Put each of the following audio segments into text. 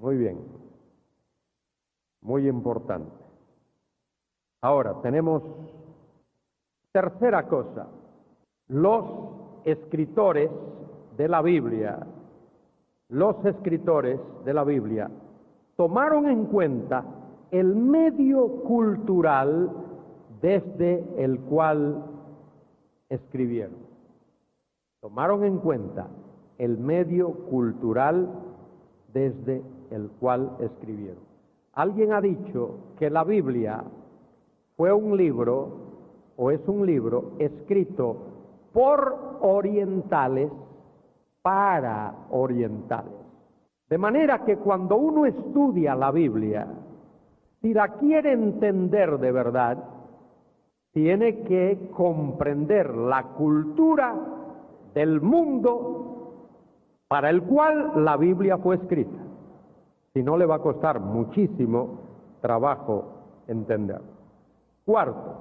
Muy bien. Muy importante. Ahora, tenemos tercera cosa. Los escritores de la Biblia, tomaron en cuenta el medio cultural desde el cual escribieron. Tomaron en cuenta el medio cultural desde el cual escribieron. Alguien ha dicho que la Biblia fue un libro, o es un libro, escrito por orientales para orientales. De manera que cuando uno estudia la Biblia, si la quiere entender de verdad, tiene que comprender la cultura del mundo para el cual la Biblia fue escrita. Si no, le va a costar muchísimo trabajo entenderlo. Cuarto,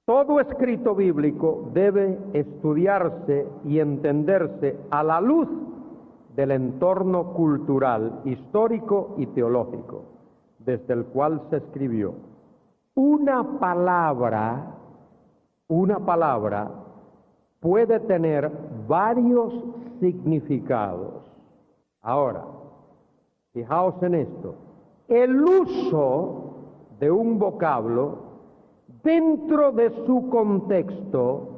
todo escrito bíblico debe estudiarse y entenderse a la luz del entorno cultural, histórico y teológico desde el cual se escribió. Una palabra puede tener varios significados. Ahora, fijaos en esto, el uso de un vocablo dentro de su contexto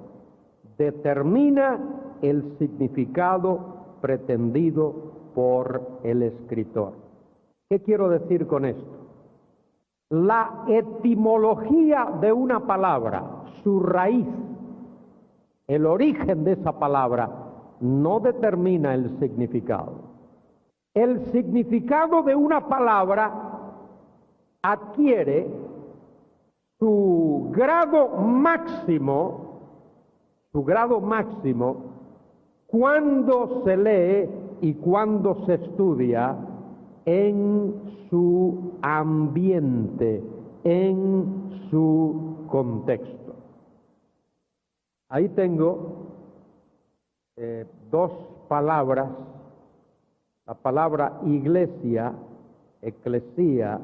determina el significado pretendido por el escritor. ¿Qué quiero decir con esto? La etimología de una palabra, su raíz, el origen de esa palabra, no determina el significado. El significado de una palabra adquiere su grado máximo cuando se lee y cuando se estudia en su ambiente, en su contexto. Ahí tengo dos palabras, la palabra iglesia, eclesía,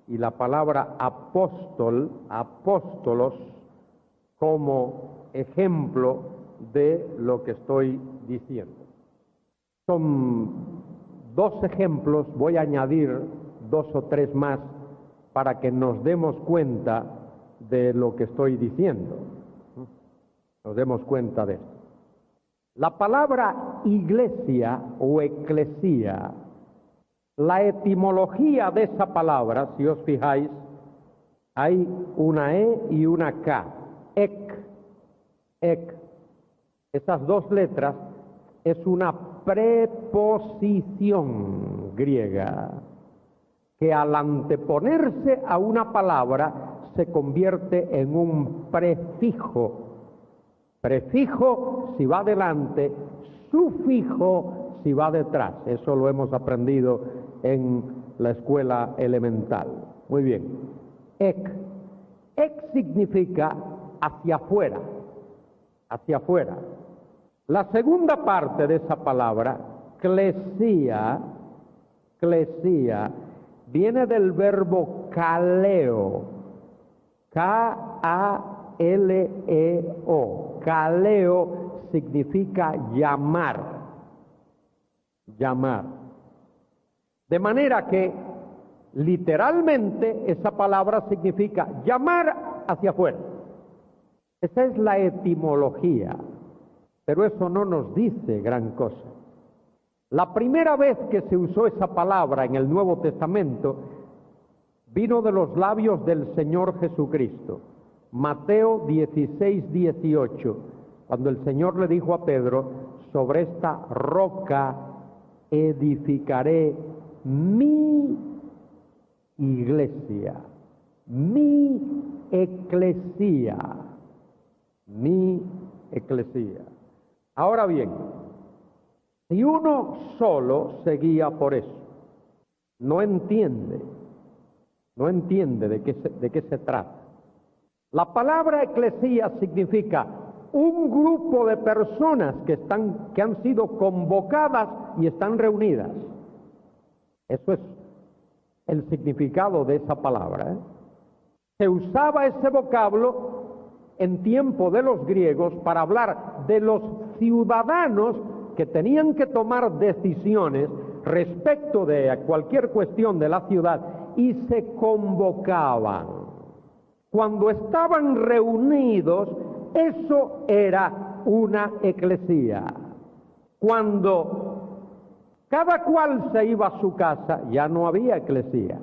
y la palabra apóstol, apóstolos, como ejemplo de lo que estoy diciendo. Son dos ejemplos, voy a añadir dos o tres más para que nos demos cuenta de lo que estoy diciendo. Nos demos cuenta de esto. La palabra iglesia o eclesía, la etimología de esa palabra, si os fijáis, hay una E y una K, ek. Esas dos letras es una preposición griega que al anteponerse a una palabra se convierte en un prefijo. Prefijo si va adelante, sufijo si va detrás. Eso lo hemos aprendido en la escuela elemental. Muy bien. Ek. Ek significa hacia afuera. Hacia afuera. La segunda parte de esa palabra, klesía, viene del verbo kaleo. K-A-L-E-O. Kaleo significa llamar. Llamar. De manera que, literalmente, esa palabra significa llamar hacia afuera. Esa es la etimología, pero eso no nos dice gran cosa. La primera vez que se usó esa palabra en el Nuevo Testamento vino de los labios del Señor Jesucristo. Mateo 16:18, cuando el Señor le dijo a Pedro: sobre esta roca edificaré mi iglesia, mi eclesía, mi eclesía. Ahora bien, si uno solo se guía por eso, no entiende de qué se trata. La palabra eclesía significa un grupo de personas que han sido convocadas y están reunidas. Eso es el significado de esa palabra. Se usaba ese vocablo en tiempo de los griegos para hablar de los ciudadanos que tenían que tomar decisiones respecto de cualquier cuestión de la ciudad y se convocaban. Cuando estaban reunidos, eso era una eclesía. Cuando cada cual se iba a su casa, ya no había eclesía,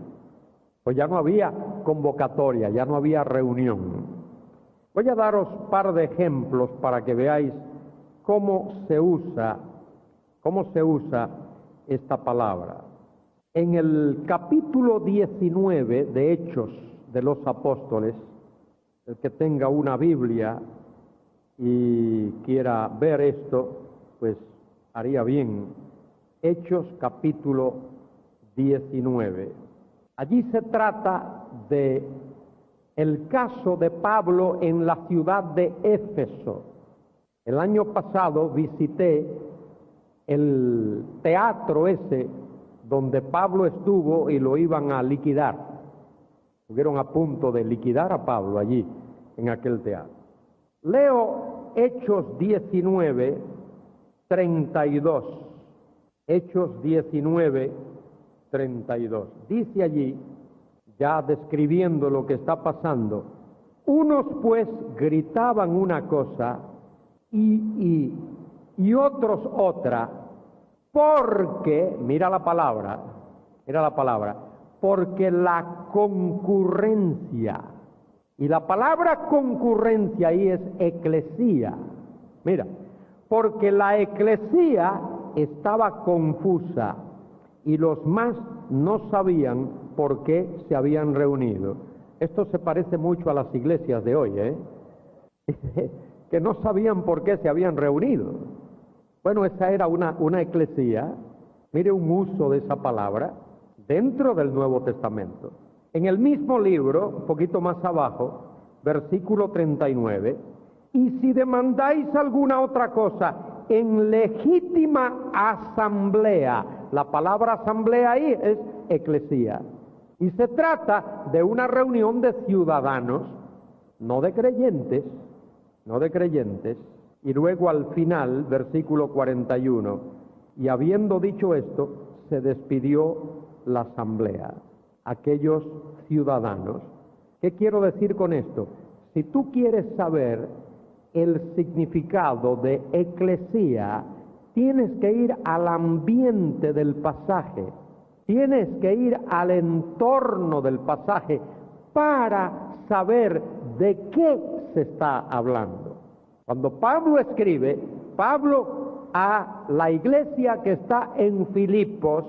pues ya no había convocatoria, ya no había reunión. Voy a daros un par de ejemplos para que veáis cómo se usa esta palabra. En el capítulo 19 de Hechos de los Apóstoles, el que tenga una Biblia y quiera ver esto, pues haría bien. Hechos capítulo 19. Allí se trata de el caso de Pablo en la ciudad de Éfeso. El año pasado visité el teatro ese donde Pablo estuvo y lo iban a liquidar. Estuvieron a punto de liquidar a Pablo allí, en aquel teatro. Leo Hechos 19, 32. Hechos 19, 32. Dice allí, ya describiendo lo que está pasando, unos pues gritaban una cosa y otros otra, porque, mira la palabra, porque la concurrencia, y la palabra concurrencia ahí es eclesía, mira, porque la eclesía estaba confusa y los más no sabían por qué se habían reunido. Esto se parece mucho a las iglesias de hoy, que no sabían por qué se habían reunido. Bueno, esa era una eclesía. Mire un uso de esa palabra dentro del Nuevo Testamento. En el mismo libro, un poquito más abajo, versículo 39, y si demandáis alguna otra cosa en legítima asamblea, la palabra asamblea ahí es eclesía, y se trata de una reunión de ciudadanos, no de creyentes, y luego al final, versículo 41, y habiendo dicho esto, se despidió la asamblea, aquellos ciudadanos. ¿Qué quiero decir con esto? Si tú quieres saber el significado de eclesía, tienes que ir al ambiente del pasaje, tienes que ir al entorno del pasaje para saber de qué se está hablando. Cuando Pablo escribe, Pablo a la iglesia que está en Filipos,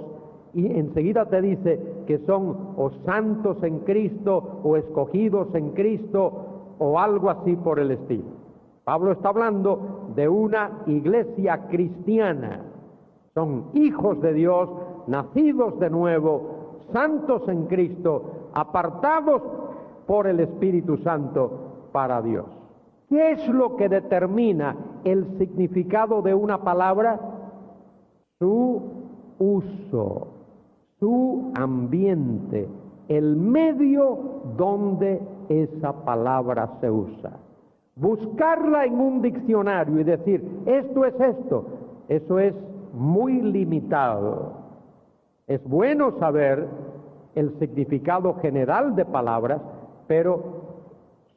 y enseguida te dice que son o santos en Cristo o escogidos en Cristo o algo así por el estilo. Pablo está hablando de una iglesia cristiana. Son hijos de Dios, nacidos de nuevo, santos en Cristo, apartados por el Espíritu Santo para Dios. ¿Qué es lo que determina el significado de una palabra? Su uso, su ambiente, el medio donde esa palabra se usa. Buscarla en un diccionario y decir, esto es esto, eso es muy limitado. Es bueno saber el significado general de palabras, pero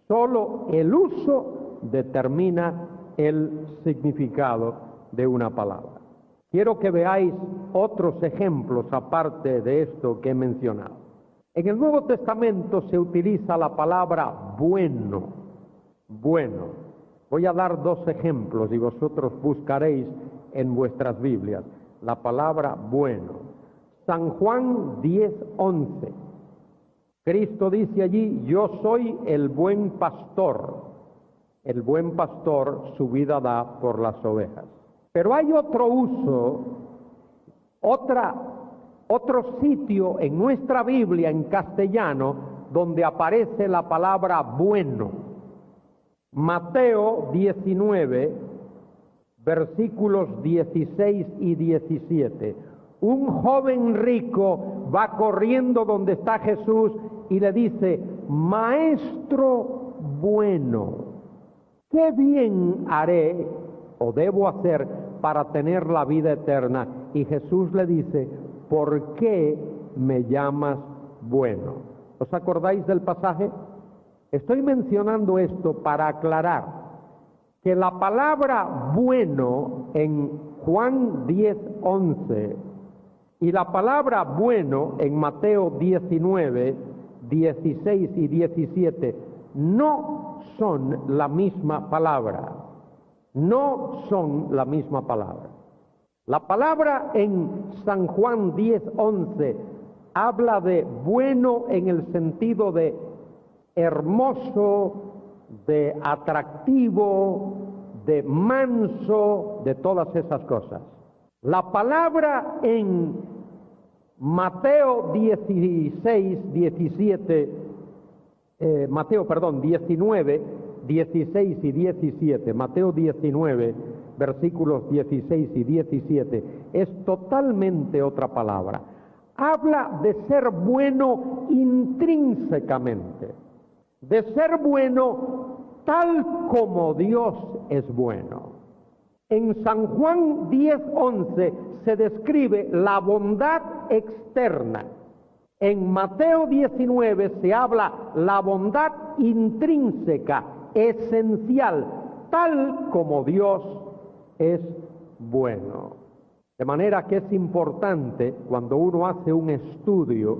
solo el uso determina el significado de una palabra. Quiero que veáis otros ejemplos aparte de esto que he mencionado. En el Nuevo Testamento se utiliza la palabra bueno. Voy a dar dos ejemplos y vosotros buscaréis en vuestras Biblias la palabra bueno. San Juan 10:11. Cristo dice allí, yo soy el buen pastor. El buen pastor su vida da por las ovejas. Pero hay otro uso, otro sitio en nuestra Biblia en castellano donde aparece la palabra bueno. Mateo 19, versículos 16 y 17. Un joven rico va corriendo donde está Jesús y le dice: Maestro bueno, ¿qué bien haré o debo hacer para tener la vida eterna? Y Jesús le dice: ¿por qué me llamas bueno? ¿Os acordáis del pasaje? Estoy mencionando esto para aclarar que la palabra bueno en Juan 10:11 y la palabra bueno en Mateo 19, 16 y 17 no son la misma palabra. No son la misma palabra. La palabra en San Juan 10:11 habla de bueno en el sentido de hermoso, de atractivo, de manso, de todas esas cosas. La palabra en Mateo 19, 16 y 17, Mateo 19, versículos 16 y 17, es totalmente otra palabra. Habla de ser bueno intrínsecamente, de ser bueno tal como Dios es bueno. En San Juan 10:11 se describe la bondad externa. En Mateo 19 se habla la bondad intrínseca, esencial, tal como Dios es bueno. De manera que es importante, cuando uno hace un estudio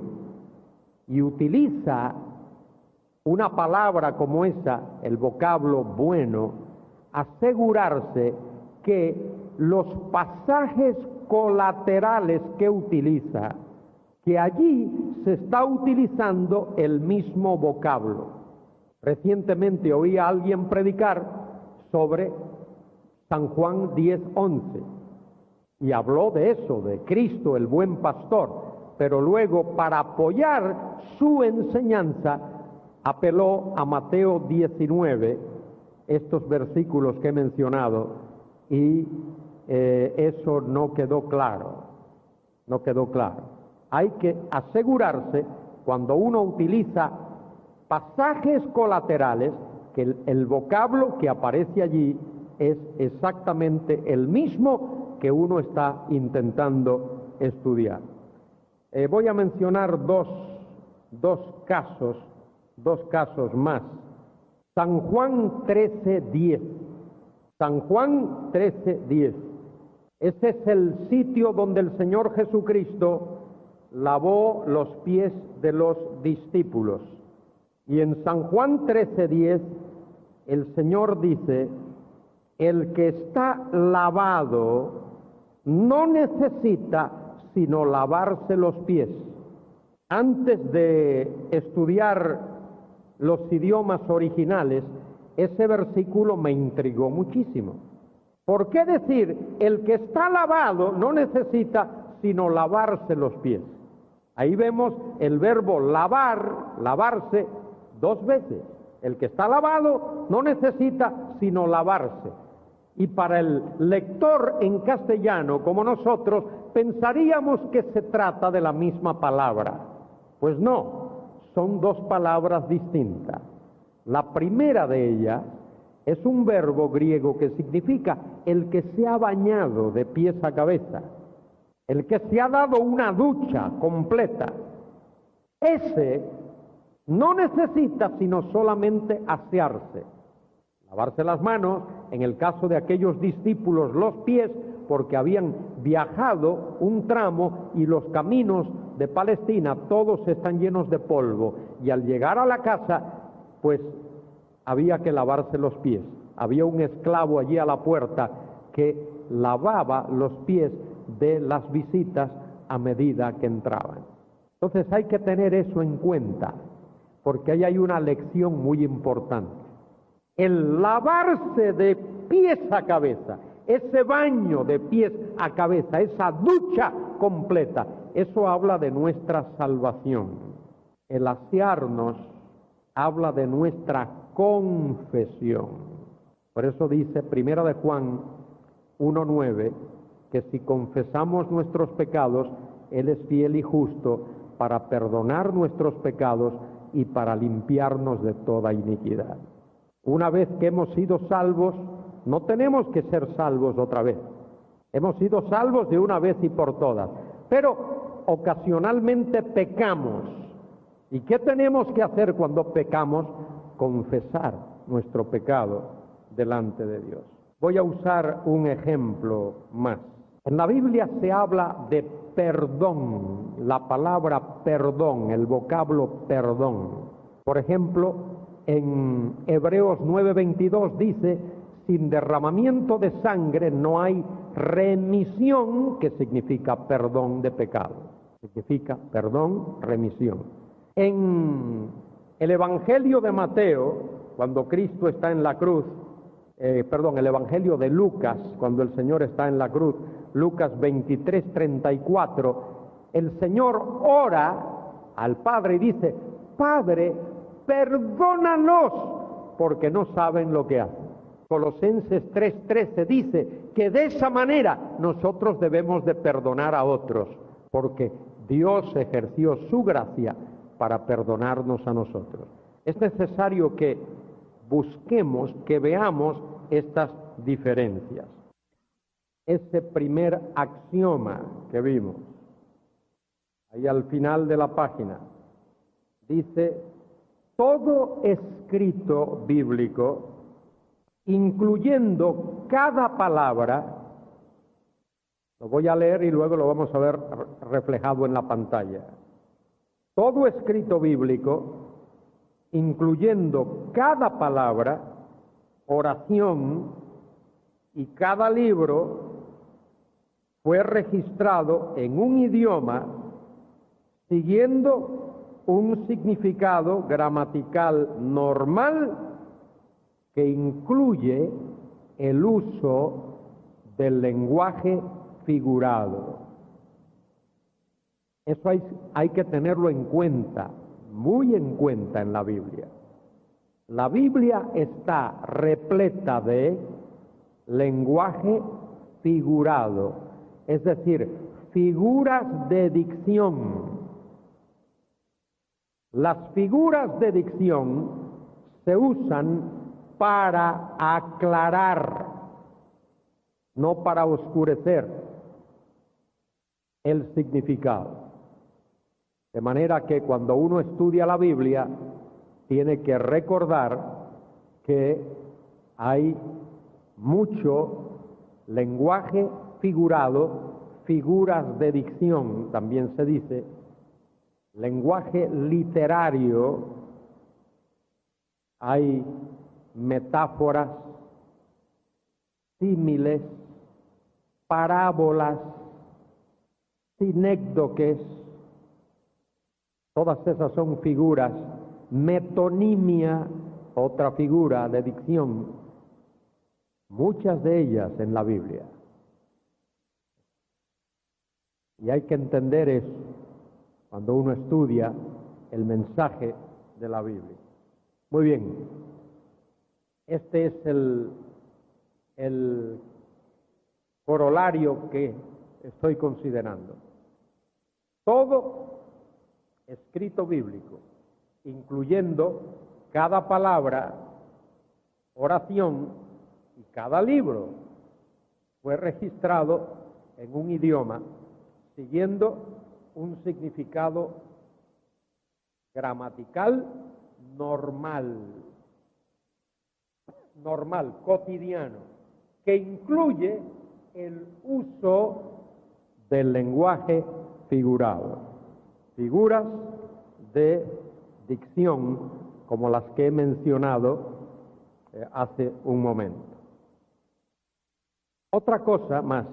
y utiliza una palabra como esa, el vocablo bueno, asegurarse que los pasajes colaterales que utiliza, que allí se está utilizando el mismo vocablo. Recientemente oí a alguien predicar sobre San Juan 10:11 y habló de eso, de Cristo el buen pastor, pero luego, para apoyar su enseñanza, apeló a Mateo 19, estos versículos que he mencionado, y eso no quedó claro. No quedó claro. Hay que asegurarse, cuando uno utiliza pasajes colaterales, que el vocablo que aparece allí es exactamente el mismo que uno está intentando estudiar. Voy a mencionar dos casos más. San Juan 13:10. San Juan 13:10. Ese es el sitio donde el Señor Jesucristo lavó los pies de los discípulos. Y en San Juan 13:10 el Señor dice: el que está lavado no necesita sino lavarse los pies. Antes de estudiar los idiomas originales, ese versículo me intrigó muchísimo. ¿Por qué decir el que está lavado no necesita sino lavarse los pies? Ahí vemos el verbo lavar, lavarse, dos veces. El que está lavado no necesita sino lavarse. Y para el lector en castellano, como nosotros, pensaríamos que se trata de la misma palabra. Pues no, son dos palabras distintas. La primera de ellas es un verbo griego que significa el que se ha bañado de pies a cabeza, el que se ha dado una ducha completa. Ese no necesita sino solamente asearse, lavarse las manos, en el caso de aquellos discípulos los pies, porque habían viajado un tramo y los caminos de Palestina todos están llenos de polvo, y al llegar a la casa pues había que lavarse los pies. Había un esclavo allí a la puerta que lavaba los pies de las visitas a medida que entraban. Entonces hay que tener eso en cuenta, porque ahí hay una lección muy importante. El lavarse de pies a cabeza, ese baño de pies a cabeza, esa ducha completa, eso habla de nuestra salvación. El asearnos habla de nuestra confesión. Por eso dice Primera de Juan 1:9, que si confesamos nuestros pecados, Él es fiel y justo para perdonar nuestros pecados y para limpiarnos de toda iniquidad. Una vez que hemos sido salvos, no tenemos que ser salvos otra vez. Hemos sido salvos de una vez y por todas, pero ocasionalmente pecamos. ¿Y qué tenemos que hacer cuando pecamos? Confesar nuestro pecado delante de Dios. Voy a usar un ejemplo más. En la Biblia se habla de perdón, la palabra perdón, el vocablo perdón. Por ejemplo, en Hebreos 9:22 dice: sin derramamiento de sangre no hay remisión, que significa perdón de pecado. Significa perdón, remisión. En el Evangelio de Mateo, cuando Cristo está en la cruz, el Evangelio de Lucas, cuando el Señor está en la cruz, Lucas 23:34, el Señor ora al Padre y dice: Padre, perdónalos, porque no saben lo que hacen. Colosenses 3:13 dice que de esa manera nosotros debemos de perdonar a otros, porque Dios ejerció su gracia para perdonarnos a nosotros. Es necesario que busquemos, que veamos estas diferencias. Ese primer axioma que vimos, ahí al final de la página, dice: todo escrito bíblico, incluyendo cada palabra, lo voy a leer y luego lo vamos a ver reflejado en la pantalla. Todo escrito bíblico, incluyendo cada palabra, oración y cada libro, fue registrado en un idioma siguiendo un significado gramatical normal que incluye el uso del lenguaje figurado. Eso hay que tenerlo en cuenta, muy en cuenta en la Biblia. La Biblia está repleta de lenguaje figurado, es decir, figuras de dicción. Las figuras de dicción se usan para aclarar, no para oscurecer el significado. De manera que cuando uno estudia la Biblia, tiene que recordar que hay mucho lenguaje figurado, figuras de dicción, también se dice, lenguaje literario, hay metáforas, símiles, parábolas, sinécdoques, todas esas son figuras. Metonimia, otra figura de dicción, muchas de ellas en la Biblia. Y hay que entender eso cuando uno estudia el mensaje de la Biblia. Muy bien, este es el corolario que estoy considerando. Todo escrito bíblico, incluyendo cada palabra, oración y cada libro, fue registrado en un idioma siguiendo un significado gramatical normal, cotidiano, que incluye el uso del lenguaje figurado, figuras de dicción como las que he mencionado hace un momento. Otra cosa más,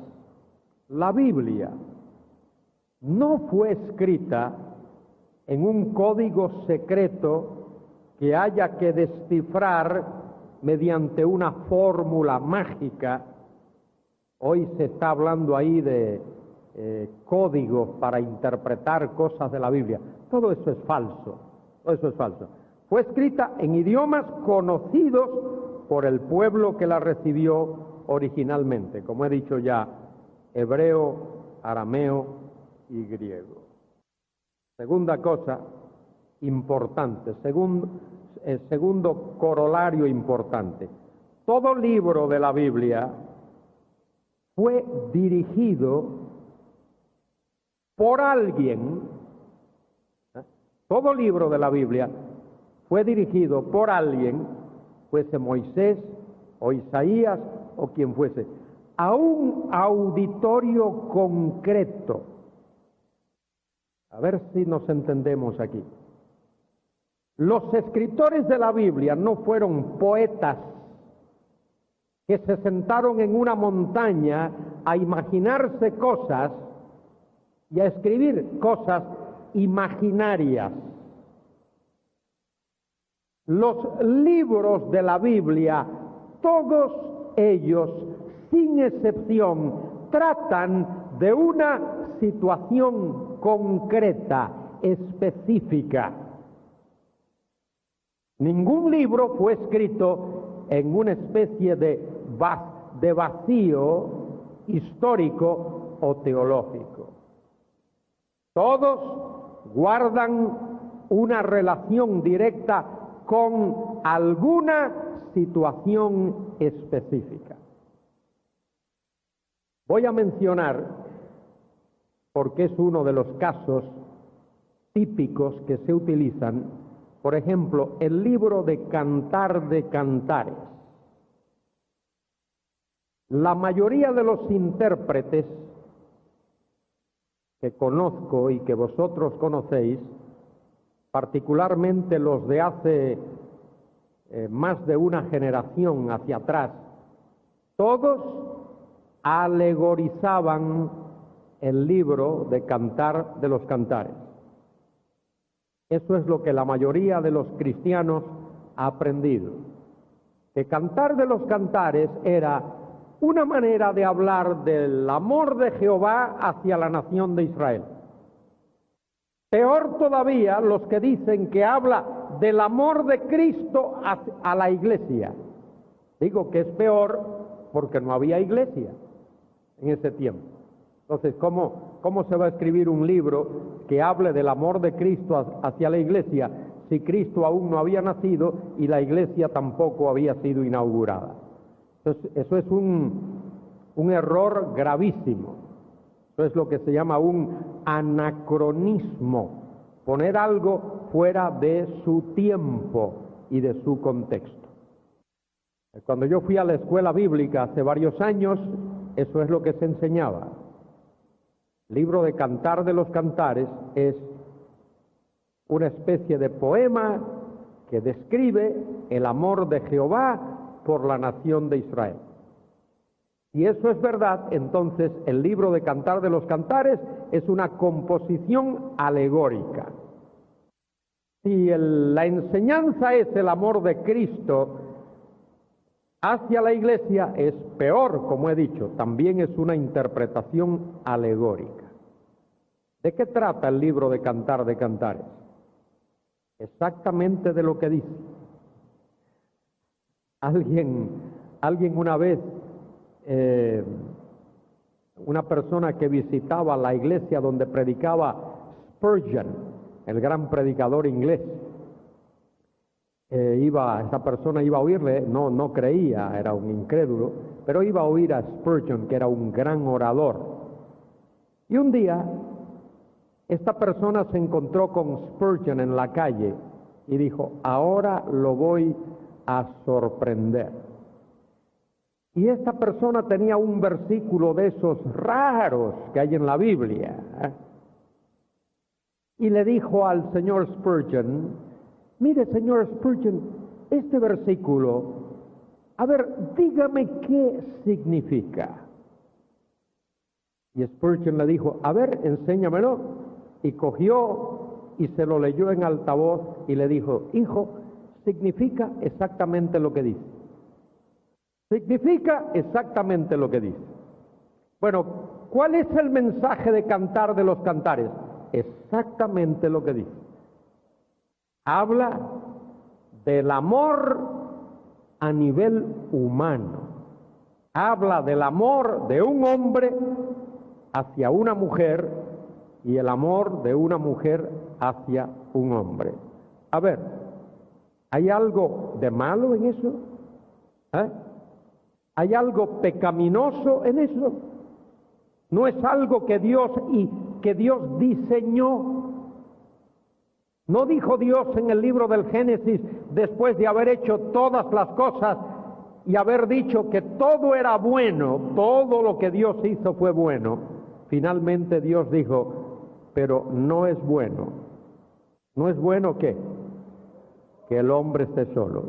la Biblia no fue escrita en un código secreto que haya que descifrar mediante una fórmula mágica. Hoy se está hablando ahí de códigos para interpretar cosas de la Biblia. Todo eso es falso, todo eso es falso. Fue escrita en idiomas conocidos por el pueblo que la recibió originalmente, como he dicho ya, hebreo, arameo y griego. Segunda cosa importante, segundo corolario importante. Todo libro de la Biblia fue dirigido por alguien. Todo libro de la Biblia fue dirigido por alguien, fuese Moisés o Isaías o quien fuese, a un auditorio concreto. A ver si nos entendemos aquí. Los escritores de la Biblia no fueron poetas que se sentaron en una montaña a imaginarse cosas y a escribir cosas imaginarias. Los libros de la Biblia, todos ellos, sin excepción, tratan de una situación concreta, específica. Ningún libro fue escrito en una especie de vacío histórico o teológico. Todos guardan una relación directa con alguna situación específica. Voy a mencionar, porque es uno de los casos típicos que se utilizan, por ejemplo, el libro de Cantar de Cantares. La mayoría de los intérpretes que conozco y que vosotros conocéis, particularmente los de hace más de una generación hacia atrás, todos alegorizaban el libro de Cantar de los Cantares. Eso es lo que la mayoría de los cristianos ha aprendido. Que Cantar de los Cantares era una manera de hablar del amor de Jehová hacia la nación de Israel. Peor todavía los que dicen que habla del amor de Cristo a la iglesia. Digo que es peor porque no había iglesia en ese tiempo. Entonces, ¿cómo se va a escribir un libro que hable del amor de Cristo hacia la iglesia si Cristo aún no había nacido y la iglesia tampoco había sido inaugurada? Entonces, eso es un error gravísimo. Eso es lo que se llama un anacronismo, poner algo fuera de su tiempo y de su contexto. Cuando yo fui a la escuela bíblica hace varios años, eso es lo que se enseñaba. El libro de Cantar de los Cantares es una especie de poema que describe el amor de Jehová por la nación de Israel. Si eso es verdad, entonces el libro de Cantar de los Cantares es una composición alegórica. Si la enseñanza es el amor de Cristo hacia la iglesia, es peor, como he dicho, también es una interpretación alegórica. ¿De qué trata el libro de Cantar de Cantares? Exactamente de lo que dice. Alguien una vez, una persona que visitaba la iglesia donde predicaba Spurgeon, el gran predicador inglés, esa persona iba a oírle, no creía, era un incrédulo, pero iba a oír a Spurgeon, que era un gran orador. Y un día, esta persona se encontró con Spurgeon en la calle y dijo: ahora lo voy a sorprender. Y esta persona tenía un versículo de esos raros que hay en la Biblia, y le dijo al señor Spurgeon: mire, señor Spurgeon, este versículo, a ver, dígame qué significa. Y Spurgeon le dijo: a ver, enséñamelo. Y cogió y se lo leyó en altavoz y le dijo: hijo, significa exactamente lo que dice. Significa exactamente lo que dice. Bueno, ¿cuál es el mensaje de Cantar de los Cantares? Exactamente lo que dice. Habla del amor a nivel humano. Habla del amor de un hombre hacia una mujer y el amor de una mujer hacia un hombre. A ver, ¿hay algo de malo en eso? ¿Hay algo pecaminoso en eso? ¿No es algo que Dios diseñó? ¿No dijo Dios en el libro del Génesis, después de haber hecho todas las cosas y haber dicho que todo era bueno, todo lo que Dios hizo fue bueno? Finalmente Dios dijo, pero no es bueno. ¿No es bueno qué? Que el hombre esté solo.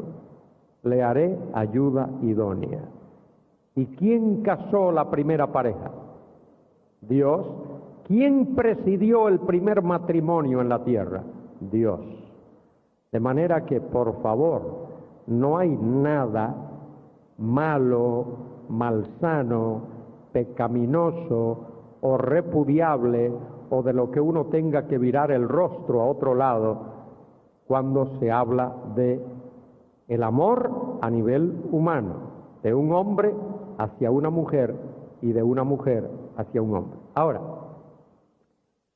Le haré ayuda idónea. ¿Y quién casó la primera pareja? Dios. ¿Quién presidió el primer matrimonio en la tierra? Dios. De manera que, por favor, no hay nada malo, malsano, pecaminoso o repudiable o de lo que uno tenga que virar el rostro a otro lado cuando se habla de el amor a nivel humano, de un hombre hacia una mujer y de una mujer hacia un hombre. Ahora,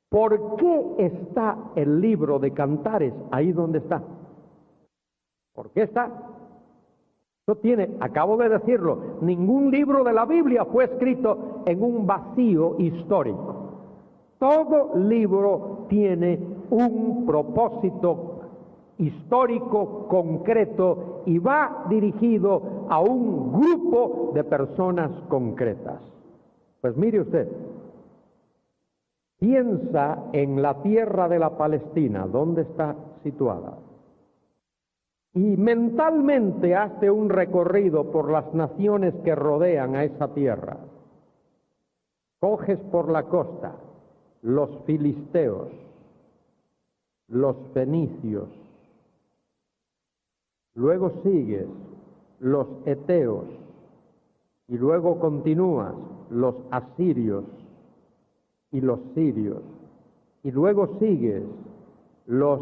¿por qué está el libro de Cantares ahí donde está? ¿Por qué está? Eso tiene, acabo de decirlo, ningún libro de la Biblia fue escrito en un vacío histórico. Todo libro tiene un propósito histórico concreto y va dirigido a un grupo de personas concretas. Pues mire usted, piensa en la tierra de la Palestina, ¿dónde está situada? Y mentalmente hace un recorrido por las naciones que rodean a esa tierra. Coges por la costa los filisteos, los fenicios, luego sigues los heteos y luego continúas los asirios y los sirios y luego sigues los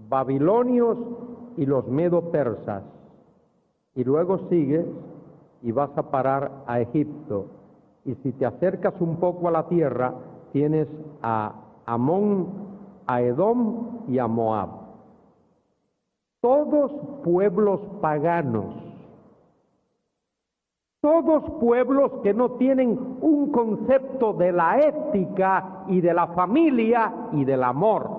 babilonios y los medo-persas y luego sigues y vas a parar a Egipto, y si te acercas un poco a la tierra tienes a Amón, a Edom y a Moab. Todos pueblos paganos, todos pueblos que no tienen un concepto de la ética y de la familia y del amor.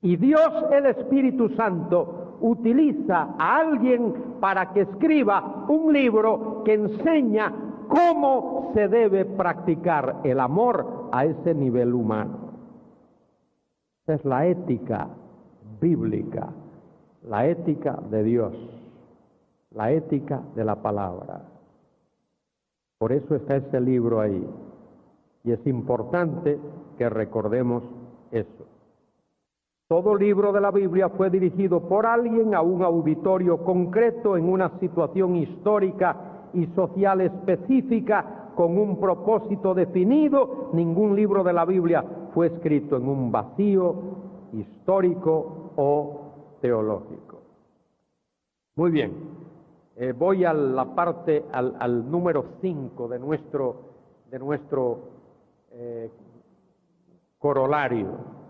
Y Dios, el Espíritu Santo, utiliza a alguien para que escriba un libro que enseña cómo se debe practicar el amor a ese nivel humano. Esa es la ética bíblica, la ética de Dios, la ética de la palabra. Por eso está ese libro ahí. Y es importante que recordemos eso. Todo libro de la Biblia fue dirigido por alguien a un auditorio concreto en una situación histórica y social específica con un propósito definido. Ningún libro de la Biblia fue escrito en un vacío histórico o teológico. Muy bien, voy a la parte, al número 5 de nuestro corolario.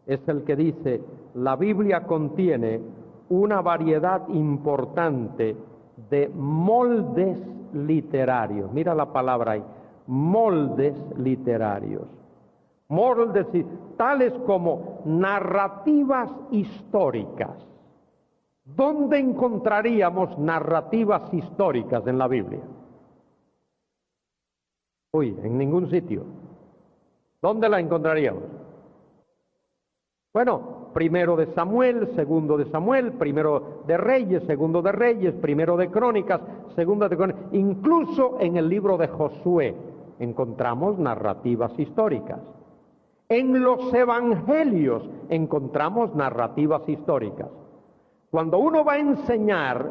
Es el que dice, la Biblia contiene una variedad importante de moldes literarios. Mira la palabra ahí, moldes literarios. Moldes tales como narrativas históricas. ¿Dónde encontraríamos narrativas históricas en la Biblia? En ningún sitio. ¿Dónde la encontraríamos? Bueno, primero de Samuel, segundo de Samuel, primero de Reyes, segundo de Reyes, primero de Crónicas, segunda de Crónicas. Incluso en el libro de Josué encontramos narrativas históricas. En los evangelios encontramos narrativas históricas. Cuando uno va a enseñar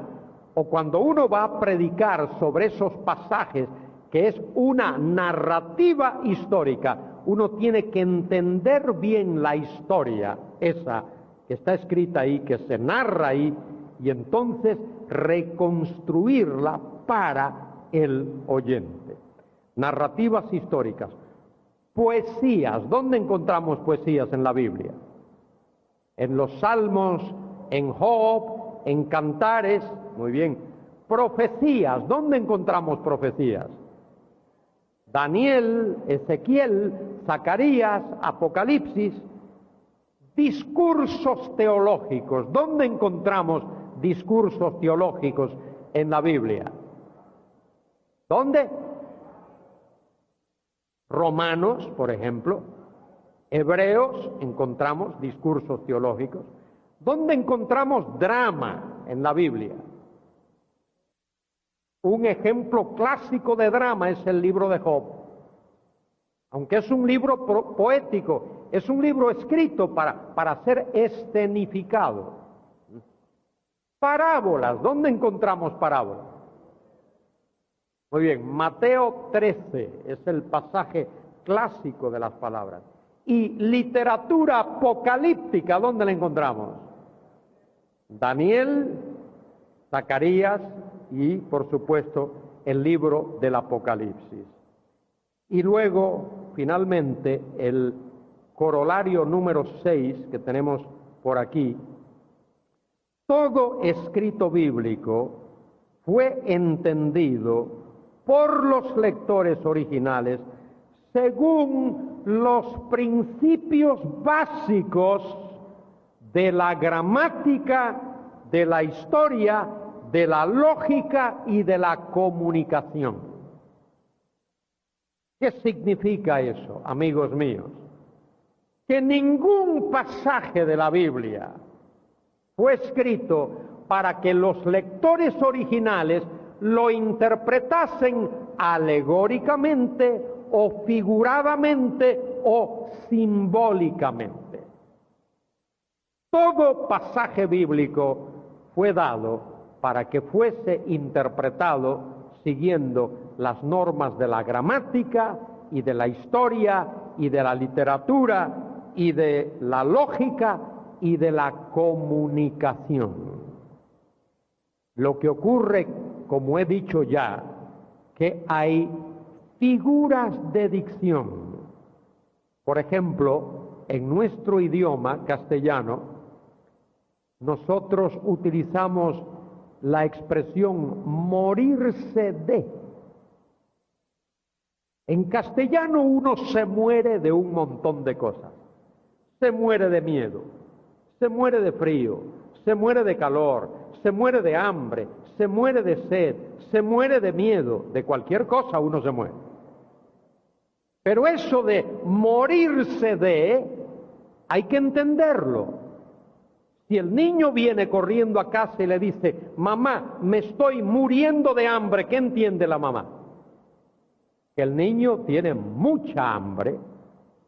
o cuando uno va a predicar sobre esos pasajes, que es una narrativa histórica, uno tiene que entender bien la historia, esa que está escrita ahí, que se narra ahí, y entonces reconstruirla para el oyente. Narrativas históricas. Poesías. ¿Dónde encontramos poesías en la Biblia? En los Salmos, en Job, en Cantares. Muy bien. Profecías. ¿Dónde encontramos profecías? Daniel, Ezequiel, Zacarías, Apocalipsis. Discursos teológicos. ¿Dónde encontramos discursos teológicos en la Biblia? ¿Dónde? Romanos, por ejemplo. Hebreos, encontramos discursos teológicos. ¿Dónde encontramos drama en la Biblia? Un ejemplo clásico de drama es el libro de Job. Aunque es un libro poético, es un libro escrito para ser escenificado. Parábolas, ¿dónde encontramos parábolas? Muy bien, Mateo 13 es el pasaje clásico de las palabras. Y literatura apocalíptica, ¿dónde la encontramos? Daniel, Zacarías y, por supuesto, el libro del Apocalipsis. Y luego, finalmente, el corolario número 6 que tenemos por aquí. Todo escrito bíblico fue entendido por los lectores originales según los principios básicos de la gramática, de la historia, de la lógica y de la comunicación. ¿Qué significa eso, amigos míos? Que ningún pasaje de la Biblia fue escrito para que los lectores originales lo interpretasen alegóricamente o figuradamente o simbólicamente. Todo pasaje bíblico fue dado para que fuese interpretado siguiendo las normas de la gramática y de la historia y de la literatura y de la lógica y de la comunicación. Lo que ocurre, como he dicho ya, que hay figuras de dicción. Por ejemplo, en nuestro idioma castellano, nosotros utilizamos la expresión morirse de. En castellano uno se muere de un montón de cosas. Se muere de miedo, se muere de frío, se muere de calor, se muere de hambre, se muere de sed, se muere de miedo, de cualquier cosa uno se muere. Pero eso de morirse de, hay que entenderlo. Si el niño viene corriendo a casa y le dice, mamá, me estoy muriendo de hambre, ¿qué entiende la mamá? Que el niño tiene mucha hambre.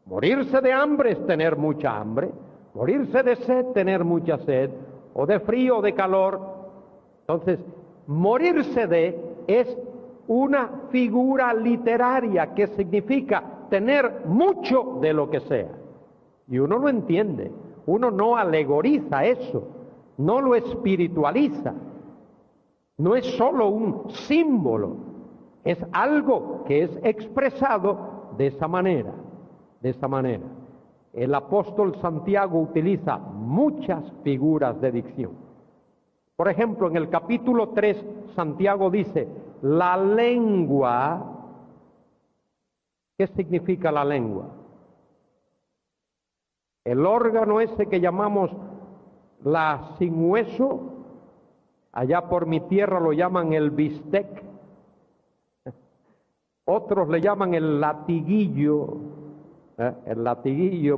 Morirse de hambre es tener mucha hambre. Morirse de sed, tener mucha sed. O de frío o de calor. Entonces, morirse de es una figura literaria que significa tener mucho de lo que sea. Y uno no entiende. Uno no alegoriza eso, no lo espiritualiza, no es solo un símbolo, es algo que es expresado de esa manera, de esa manera. El apóstol Santiago utiliza muchas figuras de dicción. Por ejemplo, en el capítulo 3, Santiago dice, la lengua, ¿qué significa la lengua? El órgano ese que llamamos la sin hueso, allá por mi tierra lo llaman el bistec, otros le llaman el latiguillo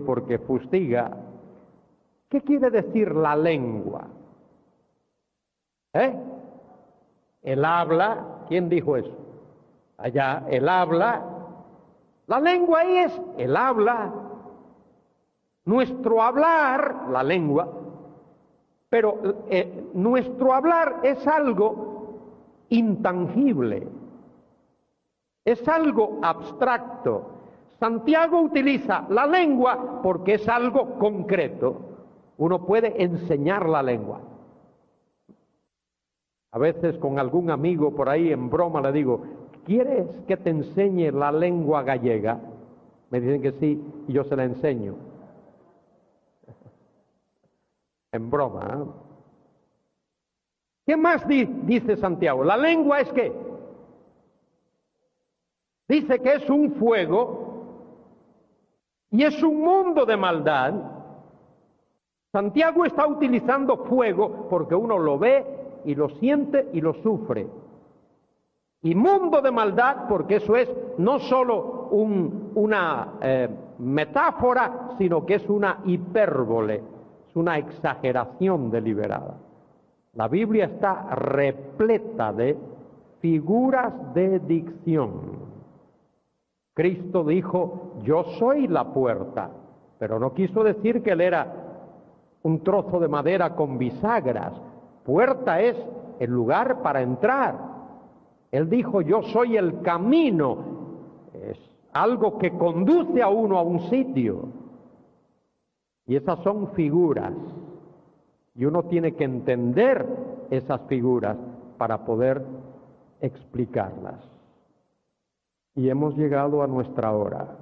porque fustiga. ¿Qué quiere decir la lengua? El habla, ¿quién dijo eso? Allá, el habla, la lengua es el habla. Nuestro hablar, la lengua, pero nuestro hablar es algo intangible, es algo abstracto. Santiago utiliza la lengua porque es algo concreto. Uno puede enseñar la lengua. A veces con algún amigo por ahí en broma le digo, ¿quieres que te enseñe la lengua gallega? Me dicen que sí y yo se la enseño. En broma, ¿eh? ¿Qué más dice Santiago? La lengua es ¿qué? Dice que es un fuego y es un mundo de maldad. Santiago está utilizando fuego porque uno lo ve y lo siente y lo sufre. Y mundo de maldad porque eso es no solo una metáfora, sino que es una hipérbole, es una exageración deliberada. La Biblia está repleta de figuras de dicción. Cristo dijo, yo soy la puerta, pero no quiso decir que él era un trozo de madera con bisagras. Puerta es el lugar para entrar. Él dijo, yo soy el camino. Es algo que conduce a uno a un sitio. Y esas son figuras. Y uno tiene que entender esas figuras para poder explicarlas. Y hemos llegado a nuestra hora.